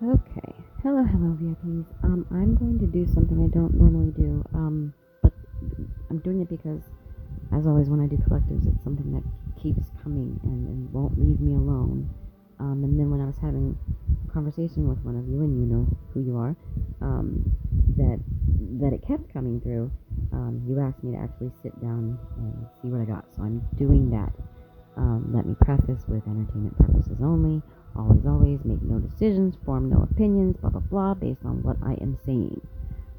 Okay. Hello, VIPs. I'm going to do something I don't normally do. But I'm doing it because, as always, when I do collectives, it's something that keeps coming and won't leave me alone. And then when I was having a conversation with one of you, and you know who you are, um, that that it kept coming through. You asked me to actually sit down and see what I got, so I'm doing that. Let me preface with entertainment purposes only. Always make no decisions, form no opinions, blah blah blah, based on what I am saying.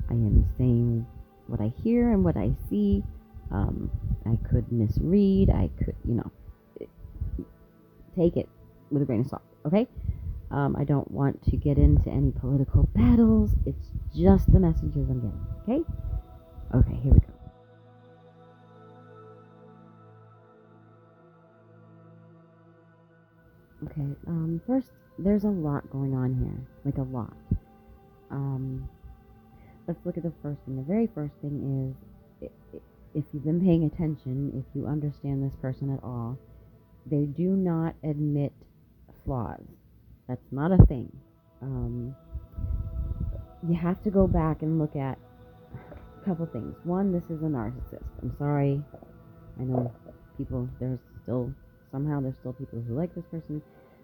I am saying what I hear and what I see. I could misread. I could, take it with a grain of salt. Okay. I don't want to get into any political battles. It's just the messages I'm getting. Okay. Okay. Here we go. Okay. First, there's a lot going on here. Like a lot. Um, let's look at the first thing. The very first thing is if you've been paying attention, if you understand this person at all, they do not admit flaws. That's not a thing. Um, you have to go back and look at a couple things. One, this is a narcissist. I'm sorry. I know there's still people who like this person,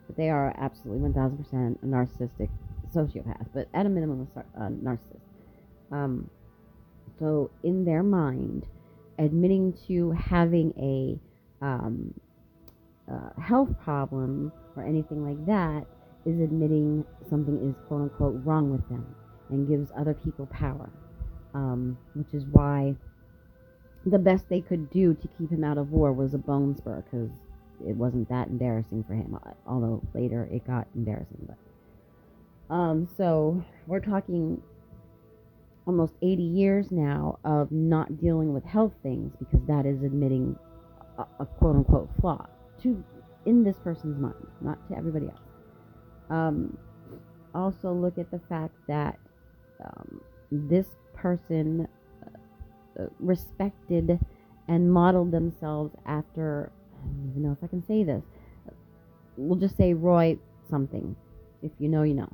but they are absolutely 1000% a narcissistic sociopath, but at a minimum, a narcissist. Um, so, in their mind, admitting to having a health problem or anything like that is admitting something is quote unquote wrong with them and gives other people power, which is why the best they could do to keep him out of war was a bone spur because it wasn't that embarrassing for him, although later it got embarrassing. So we're talking almost 80 years now of not dealing with health things because that is admitting a quote unquote flaw to in this person's mind, not to everybody else. Um, Also, look at the fact that this person respected and modeled themselves after. I don't even know if I can say this. We'll just say Roy something. If you know, you know.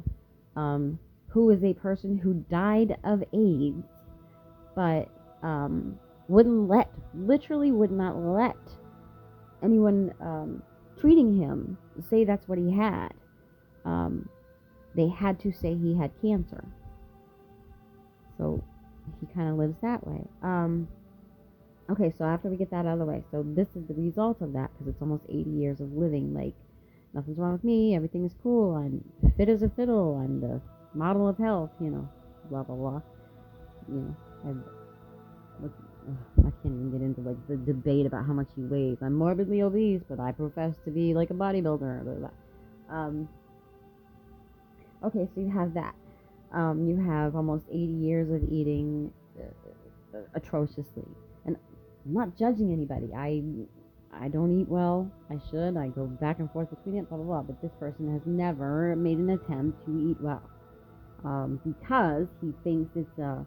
Who is a person who died of AIDS, but literally would not let anyone treating him say that's what he had. Um, they had to say he had cancer. So he kind of lives that way. Okay, so after we get that out of the way, so this is the result of that because it's almost 80 years of living. Like, nothing's wrong with me. Everything is cool. I'm fit as a fiddle. I'm the model of health, blah, blah, blah. You know, I can't even get into like the debate about how much he weighs. I'm morbidly obese, but I profess to be like a bodybuilder. Blah, blah, blah. Okay, so you have that. You have almost 80 years of eating atrociously. And I'm not judging anybody. I don't eat well. I should. I go back and forth between it, blah, blah, blah. But this person has never made an attempt to eat well because he thinks it's an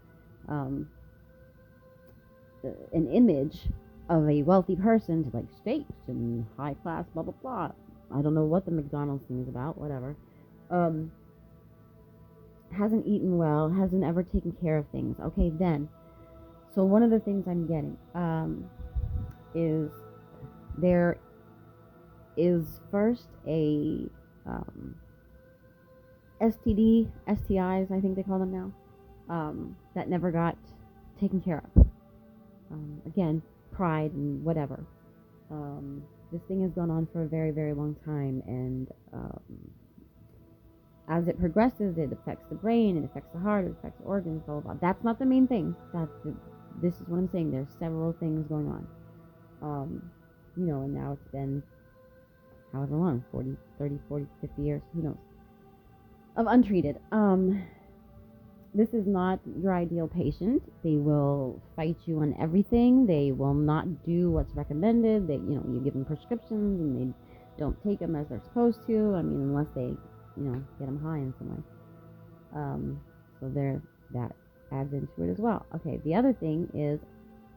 image of a wealthy person to like steaks and high class, blah, blah, blah. I don't know what the McDonald's thing is about, whatever. Hasn't eaten well, hasn't ever taken care of things. Okay, then. So one of the things I'm getting is there is first a STD, STIs, I think they call them now, that never got taken care of. Again, pride and whatever. This thing has gone on for a very, very long time, and as it progresses, it affects the brain, it affects the heart, it affects organs, blah, blah, blah. That's not the main thing. This is what I'm saying. There's several things going on. And now it's been however long, 40, 30, 40, 50 years, who knows, of untreated. This is not your ideal patient. They will fight you on everything. They will not do what's recommended. You give them prescriptions and they don't take them as they're supposed to. I mean, unless they, get them high in some way. So that adds into it as well. Okay, the other thing is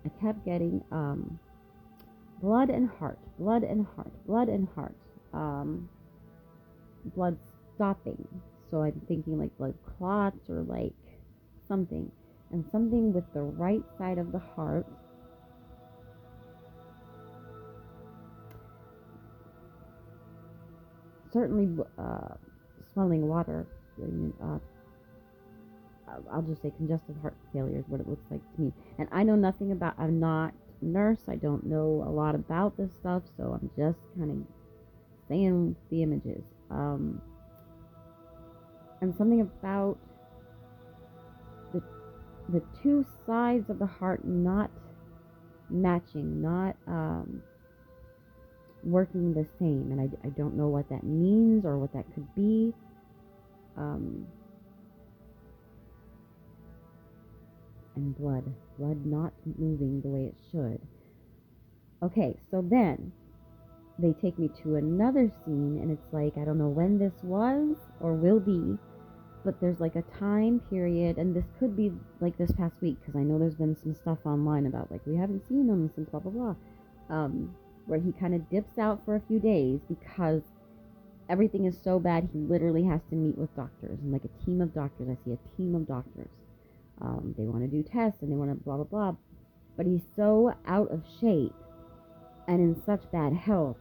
I kept getting blood and heart, blood and heart, blood and heart, blood stopping. So I'm thinking like blood clots or like something. And something with the right side of the heart. Certainly swelling water. I'll just say congestive heart failure is what it looks like to me. And I know nothing about, I'm not a nurse. I don't know a lot about this stuff. So I'm just kind of saying the images. And something about the two sides of the heart not matching, not working the same. And I don't know what that means or what that could be. And blood not moving the way it should. Okay, so then they take me to another scene, and it's like, I don't know when this was or will be, but there's like a time period, and this could be like this past week, because I know there's been some stuff online about like, we haven't seen him since blah blah blah, where he kind of dips out for a few days because everything is so bad he literally has to meet with doctors, and like a team of doctors. I see a team of doctors. They want to do tests and they want to blah blah blah, but he's so out of shape and in such bad health,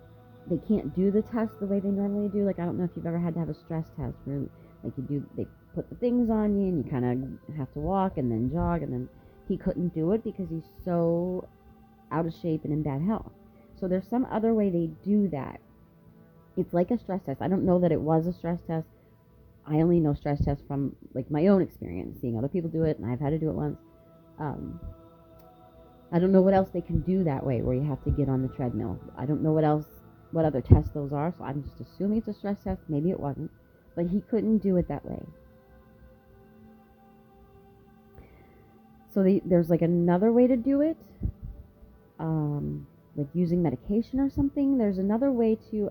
they can't do the test the way they normally do. Like, I don't know if you've ever had to have a stress test where like they put the things on you and you kind of have to walk and then jog, and then he couldn't do it because he's so out of shape and in bad health. So there's some other way they do that. It's like a stress test. I don't know that it was a stress test. I only know stress tests from like my own experience, seeing other people do it, and I've had to do it once. I don't know what else they can do that way, where you have to get on the treadmill. I don't know what other tests those are, so I'm just assuming it's a stress test. Maybe it wasn't, but he couldn't do it that way. So there's like another way to do it, like using medication or something. There's another way to,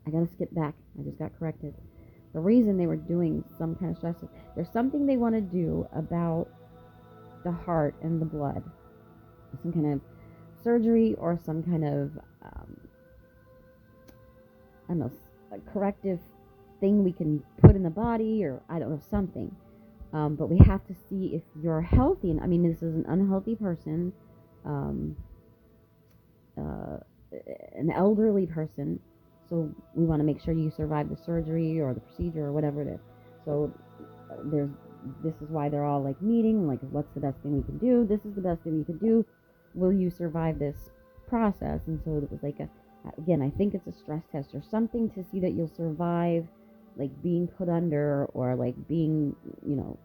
I gotta skip back. I just got corrected. The reason they were doing some kind of stress test, there's something they want to do about the heart and the blood. Some kind of surgery or some kind of, I don't know, a corrective thing we can put in the body, or I don't know, something. But we have to see if you're healthy. And I mean, this is an unhealthy person, an elderly person. So we want to make sure you survive the surgery or the procedure or whatever it is. So this is why they're all like meeting, like, what's the best thing we can do? This is the best thing we can do. Will you survive this process? And so it was like again, I think it's a stress test or something to see that you'll survive, like being put under or like being,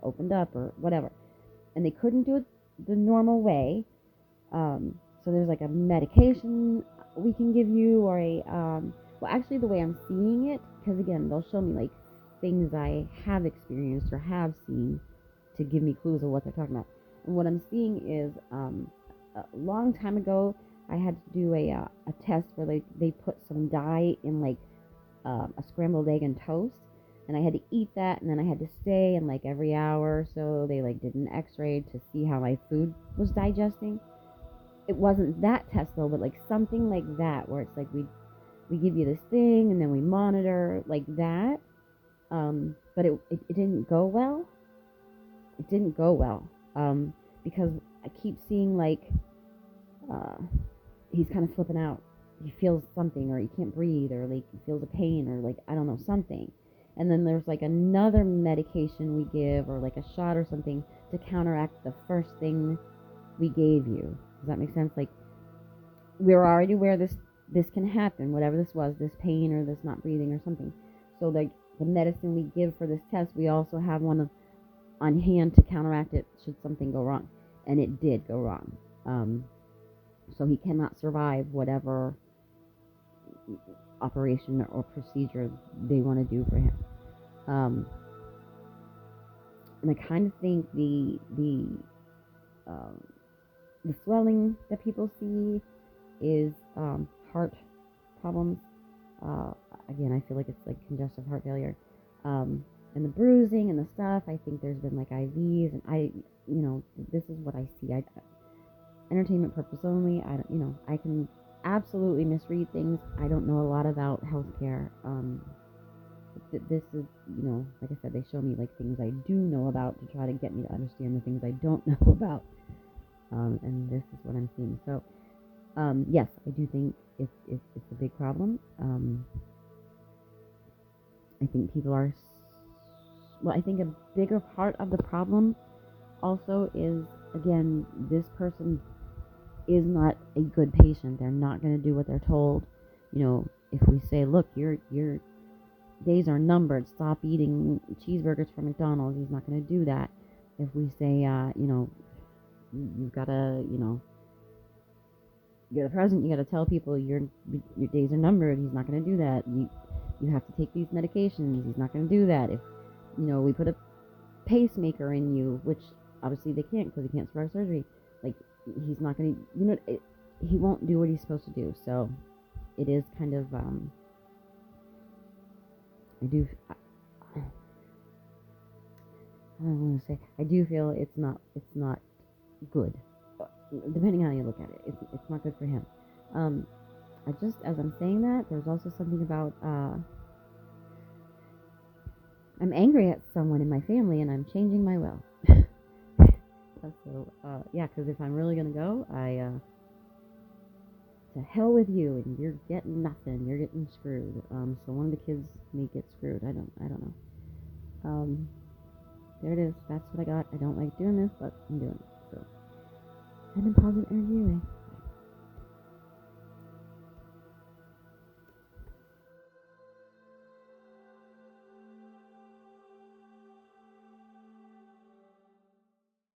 opened up or whatever. And they couldn't do it the normal way. So there's like a medication we can give you, or well, actually the way I'm seeing it, because again, they'll show me like things I have experienced or have seen to give me clues of what they're talking about. And what I'm seeing is, a long time ago, I had to do a test where they put some dye in like a scrambled egg and toast, and I had to eat that, and then I had to stay, and like every hour or so they like did an x-ray to see how my food was digesting. It wasn't that test though, but like something like that, where it's like we give you this thing and then we monitor like that. But it didn't go well. It didn't go well, because I keep seeing like he's kind of flipping out. He feels something, or he can't breathe, or like he feels a pain, or like, I don't know, something. And then there's like another medication we give, or like a shot or something, to counteract the first thing we gave you. Does that make sense? Like, we're already aware this can happen, whatever this was, this pain or this not breathing or something. So like the medicine we give for this test, we also have one on hand to counteract it should something go wrong. And it did go wrong. So he cannot survive whatever operation or procedure they want to do for him. And I kind of think the swelling that people see is heart problems. Again, I feel like it's like congestive heart failure. And the bruising and the stuff, I think there's been like IVs, and this is what I see. Entertainment purpose only. I can absolutely misread things. I don't know a lot about healthcare. this is, like I said, they show me like things I do know about to try to get me to understand the things I don't know about. And this is what I'm seeing. So, yes, I do think it's a big problem. I think people are, I think a bigger part of the problem also is, again, this person is not a good patient. They're not going to do what they're told. If we say, look, your days are numbered, stop eating cheeseburgers from McDonald's, he's not going to do that. If we say, you've got to, you're the president, you got to tell people your days are numbered, he's not going to do that. You have to take these medications, he's not going to do that. If, we put a pacemaker in you, which obviously they can't because he can't survive surgery, like, he's not going to, he won't do what he's supposed to do. So it is kind of, I do feel it's not good. Depending on how you look at it, it's not good for him. As I'm saying that, there's also something about, I'm angry at someone in my family and I'm changing my will. So, because if I'm really gonna go, to hell with you, and you're getting nothing, you're getting screwed. So one of the kids may get screwed. I don't know. There it is. That's what I got. I don't like doing this, but I'm doing it. So, send in positive energy away.